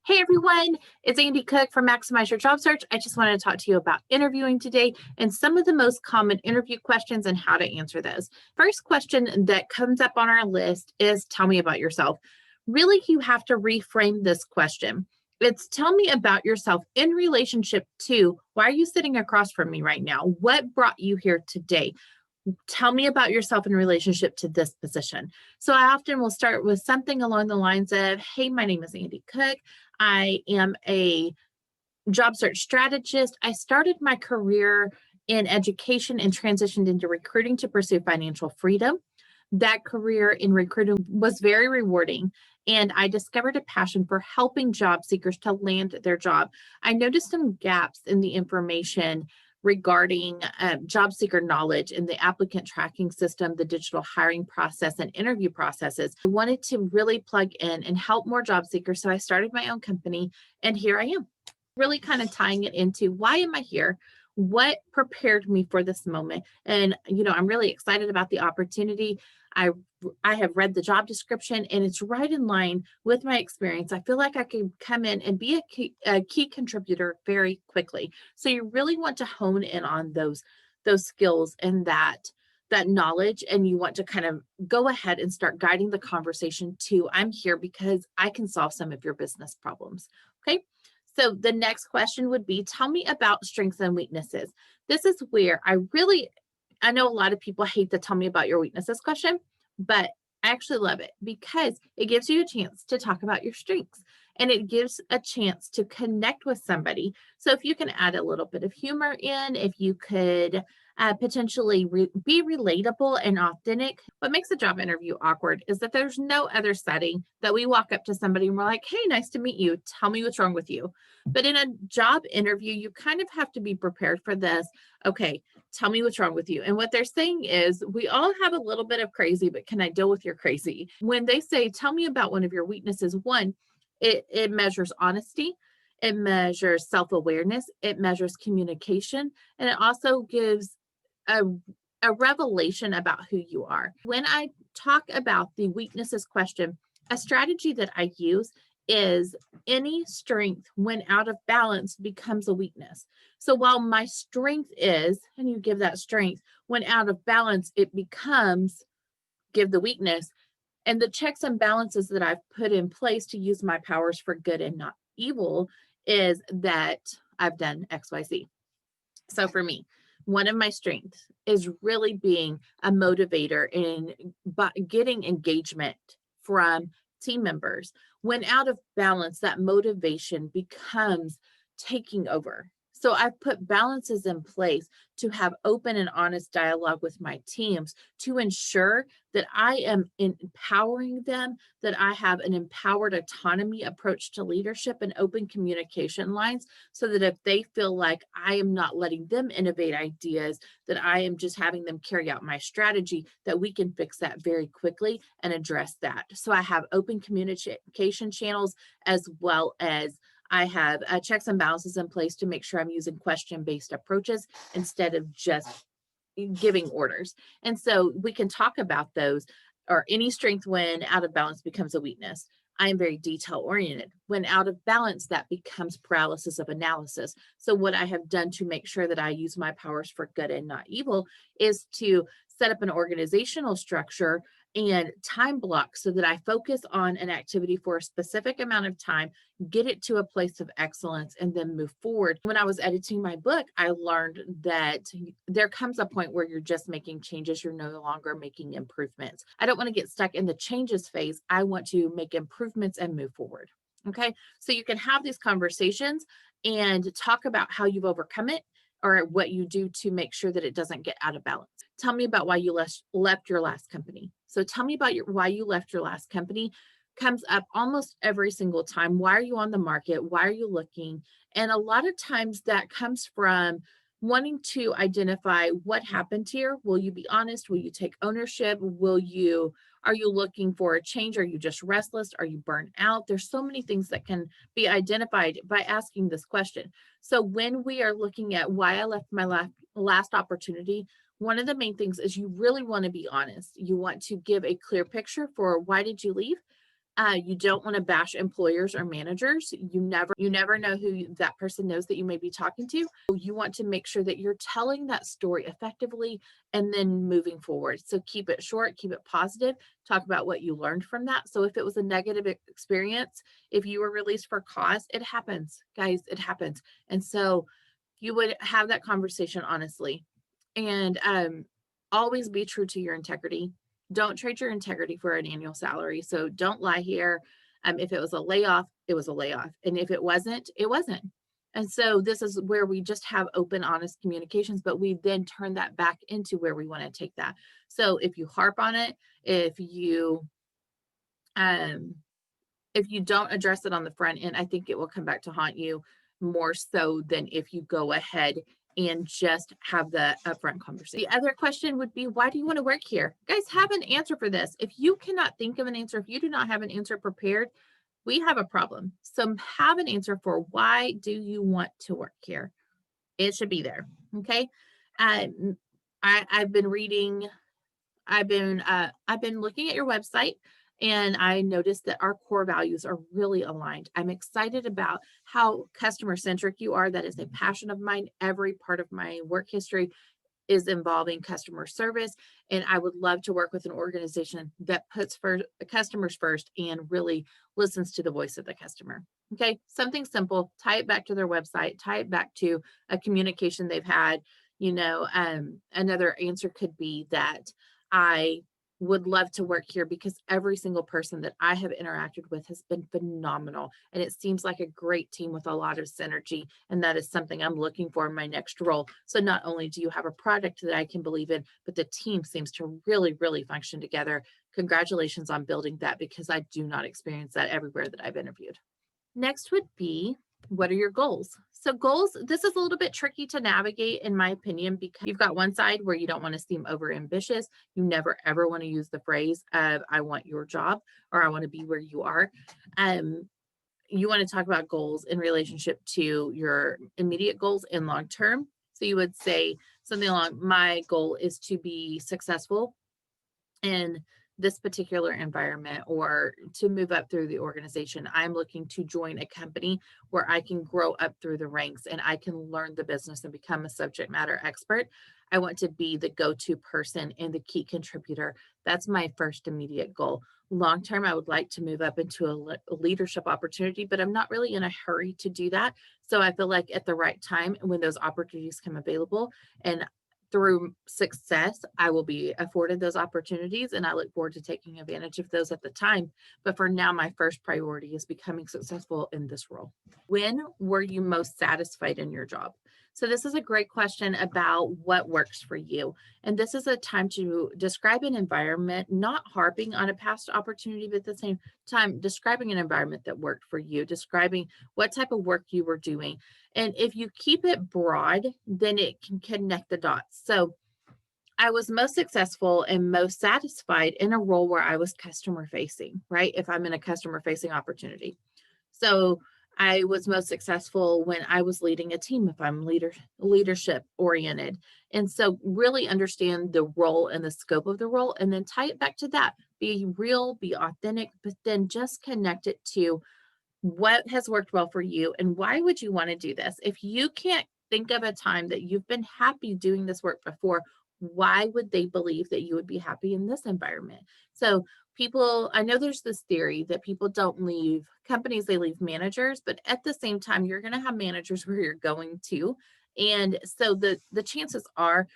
Hey everyone, it's Andi Cook from Maximize Your Job Search. I just wanted to talk to you about interviewing today and some of the most common interview questions and how to answer those. First question that comes up on our list is tell me about yourself. Really, you have to reframe this question. It's tell me about yourself in relationship to why are you sitting across from me right now? What brought you here today? Tell me about yourself in relationship to this position. So I often will start with something along the lines of, hey, my name is Andi Cook. I am a job search strategist. I started my career in education and transitioned into recruiting to pursue financial freedom. That career in recruiting was very rewarding, and I discovered a passion for helping job seekers to land their job. I noticed some gaps in the information regarding job seeker knowledge in the applicant tracking system, the digital hiring process, and interview processes. I wanted to really plug in and help more job seekers, so I started my own company, and here I am. Really kind of tying it into why am I here? What prepared me for this moment? And I'm really excited about the opportunity. I I have read the job description and it's right in line with my experience. I feel like I can come in and be a key contributor very quickly. So you really want to hone in on those skills and that knowledge, and you want to kind of go ahead and start guiding the conversation to I'm here because I can solve some of your business problems. Okay. So the next question would be tell me about strengths and weaknesses. This is where I know a lot of people hate the tell me about your weaknesses question, but I actually love it because it gives you a chance to talk about your strengths and it gives a chance to connect with somebody. So if you can add a little bit of humor in, if you could potentially be relatable and authentic. What makes a job interview awkward is that there's no other setting that we walk up to somebody and we're like, hey, nice to meet you. Tell me what's wrong with you. But in a job interview, you kind of have to be prepared for this. Okay, tell me what's wrong with you. And what they're saying is, we all have a little bit of crazy, but can I deal with your crazy? When they say, tell me about one of your weaknesses, one, it measures honesty, it measures self awareness, it measures communication, and it also gives a, a revelation about who you are. When I talk about the weaknesses question, a strategy that I use is any strength when out of balance becomes a weakness. So while my strength is, and you give that strength, when out of balance, it becomes give the weakness. And the checks and balances that I've put in place to use my powers for good and not evil is that I've done XYZ. So for me, one of my strengths is really being a motivator and getting engagement from team members. When out of balance, that motivation becomes taking over. So I've put balances in place to have open and honest dialogue with my teams to ensure that I am empowering them, that I have an empowered autonomy approach to leadership and open communication lines, so that if they feel like I am not letting them innovate ideas, that I am just having them carry out my strategy, that we can fix that very quickly and address that. So I have open communication channels, as well as I have checks and balances in place to make sure I'm using question-based approaches instead of just giving orders. And so we can talk about those, or any strength when out of balance becomes a weakness. I am very detail oriented. When out of balance, that becomes paralysis of analysis. So what I have done to make sure that I use my powers for good and not evil is to set up an organizational structure and time block so that I focus on an activity for a specific amount of time, get it to a place of excellence, and then move forward. When I was editing my book, I learned that there comes a point where you're just making changes. You're no longer making improvements. I don't want to get stuck in the changes phase. I want to make improvements and move forward. Okay. So you can have these conversations and talk about how you've overcome it or what you do to make sure that it doesn't get out of balance. Tell me about why you left your last company. So tell me about why you left your last company comes up almost every single time. Why are you on the market? Why are you looking? And a lot of times that comes from wanting to identify what happened here. Will you be honest? Will you take ownership? Are you looking for a change? Are you just restless? Are you burnt out? There's so many things that can be identified by asking this question. So when we are looking at why I left my last opportunity, one of the main things is you really want to be honest. You want to give a clear picture for why did you leave? You don't want to bash employers or managers. You never know who that person knows that you may be talking to. You want to make sure that you're telling that story effectively and then moving forward. So keep it short, keep it positive, talk about what you learned from that. So if it was a negative experience, if you were released for cause, it happens, guys, it happens. And so you would have that conversation honestly, and always be true to your integrity. Don't trade your integrity for an annual salary. So don't lie here. If it was a layoff, it was a layoff. And if it wasn't, it wasn't. And so this is where we just have open, honest communications, but we then turn that back into where we want to take that. So if you harp on it, um, if you don't address it on the front end, I think it will come back to haunt you more so than if you go ahead and just have the upfront conversation. The other question would be, why do you want to work here? Guys, have an answer for this. If you cannot think of an answer, if you do not have an answer prepared, we have a problem. So have an answer for why do you want to work here? It should be there. Okay. I've been reading, I've been looking at your website, and I noticed that our core values are really aligned. I'm excited about how customer centric you are. That is a passion of mine. Every part of my work history is involving customer service, and I would love to work with an organization that puts customers first and really listens to the voice of the customer. Okay, something simple. Tie it back to their website. Tie it back to a communication they've had. Another answer could be that I would love to work here because every single person that I have interacted with has been phenomenal. And it seems like a great team with a lot of synergy. And that is something I'm looking for in my next role. So not only do you have a product that I can believe in, but the team seems to really, really function together. Congratulations on building that, because I do not experience that everywhere that I've interviewed. Next would be, what are your goals? So goals, this is a little bit tricky to navigate in my opinion, because you've got one side where you don't want to seem over ambitious. You never ever want to use the phrase of I want your job or I want to be where you are. You want to talk about goals in relationship to your immediate goals and long term. So you would say something along, my goal is to be successful in this particular environment, or to move up through the organization. I'm looking to join a company where I can grow up through the ranks and I can learn the business and become a subject matter expert. I want to be the go-to person and the key contributor. That's my first immediate goal. Long term, I would like to move up into a leadership opportunity, but I'm not really in a hurry to do that. So I feel like at the right time, when those opportunities come available and through success, I will be afforded those opportunities, and I look forward to taking advantage of those at the time. But for now, my first priority is becoming successful in this role. When were you most satisfied in your job? So this is a great question about what works for you. And this is a time to describe an environment, not harping on a past opportunity, but at the same time, describing an environment that worked for you, describing what type of work you were doing. And if you keep it broad, then it can connect the dots. So I was most successful and most satisfied in a role where I was customer facing, right? If I'm in a customer facing opportunity. So I was most successful when I was leading a team, if I'm leadership oriented. And so really understand the role and the scope of the role, and then tie it back to that. Be real, be authentic, but then just connect it to what has worked well for you and why would you want to do this? If you can't think of a time that you've been happy doing this work before, why would they believe that you would be happy in this environment? So people, I know there's this theory that people don't leave companies, they leave managers, but at the same time, you're going to have managers where you're going to. And so the chances are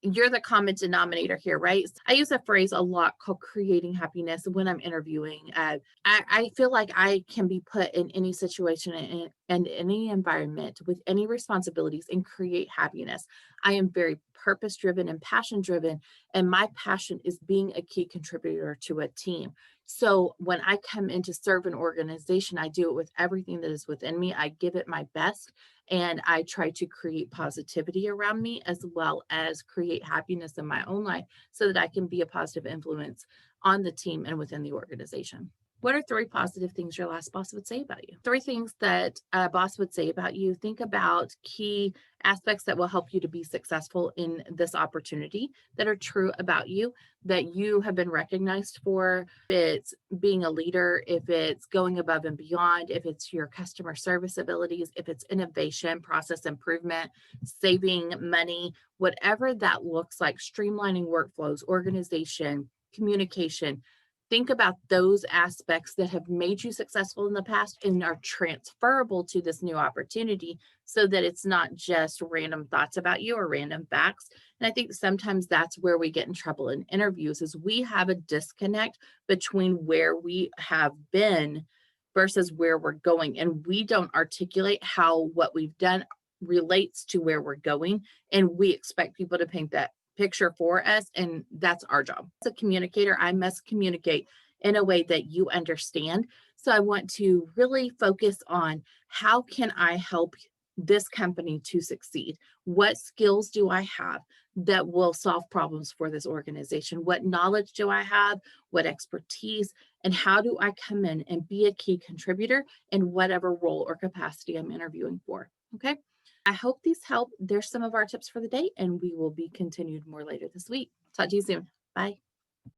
you're the common denominator here, right? I use a phrase a lot called creating happiness when I'm interviewing. I feel like I can be put in any situation and any environment with any responsibilities and create happiness. I am very purpose driven and passion driven, and my passion is being a key contributor to a team. So when I come in to serve an organization, I do it with everything that is within me. I give it my best, and I try to create positivity around me as well as create happiness in my own life so that I can be a positive influence on the team and within the organization. What are three positive things your last boss would say about you? Three things that a boss would say about you. Think about key aspects that will help you to be successful in this opportunity that are true about you, that you have been recognized for. If it's being a leader, if it's going above and beyond, if it's your customer service abilities, if it's innovation, process improvement, saving money, whatever that looks like, streamlining workflows, organization, communication. Think about those aspects that have made you successful in the past and are transferable to this new opportunity so that it's not just random thoughts about you or random facts. And I think sometimes that's where we get in trouble in interviews is we have a disconnect between where we have been versus where we're going. And we don't articulate how what we've done relates to where we're going. And we expect people to paint that picture for us, and that's our job. As a communicator, I must communicate in a way that you understand. So I want to really focus on how can I help this company to succeed? What skills do I have that will solve problems for this organization? What knowledge do I have? What expertise? And how do I come in and be a key contributor in whatever role or capacity I'm interviewing for? Okay. I hope these help. There's some of our tips for the day, and we will be continued more later this week. Talk to you soon. Bye.